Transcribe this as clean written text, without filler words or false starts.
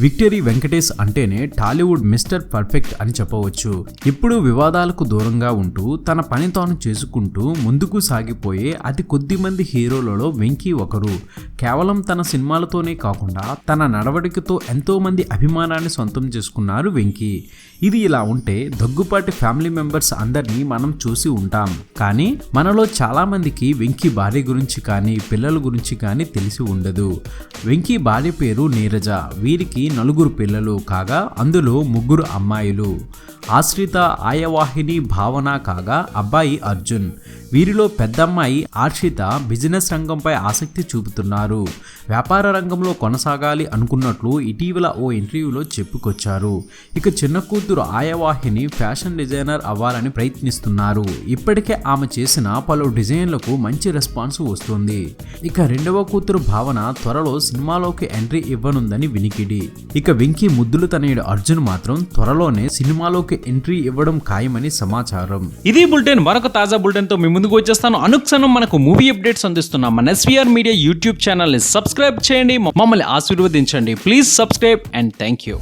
Victory Venkatesh అంటేనే Tollywood mister perfect అని చెప్పవచ్చు. ఇప్పుడు వివాదాలకు దూరంగా ఉంటూ తన పని తాను చేసుకుంటూ ముందుకు సాగిపోయే అతి కొద్ది మంది హీరోలలో వెంకీ ఒకరు. కేవలం తన సినిమాలతోనే కాకుండా తన నడవడికతో ఎంతో మంది అభిమానాన్ని సొంతం చేసుకున్నారు వెంకీ. ఇది ఇలా ఉంటే దగ్గుపాటి ఫ్యామిలీ మెంబర్స్ అందరినీ మనం చూసి ఉంటాం. కానీ మనలో చాలా మందికి వెంకీ భార్య గురించి కానీ పిల్లల గురించి కానీ తెలిసి ఉండదు. వెంకీ భార్య పేరు నీరజ. వీరికి 4 పిల్లలు కాగా అందులో 3 అమ్మాయిలు. ఆశ్రిత, ఆయవాహిని, భావన కాగా అబ్బాయి అర్జున్. వీరిలో పెద్దమ్మాయి ఆర్షిత బిజినెస్ రంగంపై ఆసక్తి చూపుతున్నారు. వ్యాపార రంగంలో కొనసాగాలి అనుకున్నట్లు ఇటీవల ఓ ఇంటర్వ్యూలో చెప్పుకొచ్చారు. ఇక చిన్న కూతురు ఆయవాహిని ఫ్యాషన్ డిజైనర్ అవ్వాలని ప్రయత్నిస్తున్నారు. ఇప్పటికే ఆమె చేసిన పలు డిజైన్లకు మంచి రెస్పాన్స్ వస్తుంది. ఇక రెండవ కూతురు భావన త్వరలో సినిమాలోకి ఎంట్రీ ఇవ్వనుందని వినికిడి. ఇక వెంకీ ముద్దులు తనయుడు అర్జున్ మాత్రం త్వరలోనే సినిమాలోకి ఎంట్రీ ఇవ్వడం ఖాయమని సమాచారం. ఇది బులెటిన్. మరొక తాజా బులెటిన్ తో మీ ముందుకు వచ్చేస్తాను. అనుక్షణం మనకు మూవీ అప్డేట్స్ అందిస్తున్నాం మన SVR మీడియా యూట్యూబ్ ఛానల్ ని సబ్స్క్రైబ్ చేయండి, మమ్మల్ని ఆశీర్వదించండి. Please subscribe and thank you.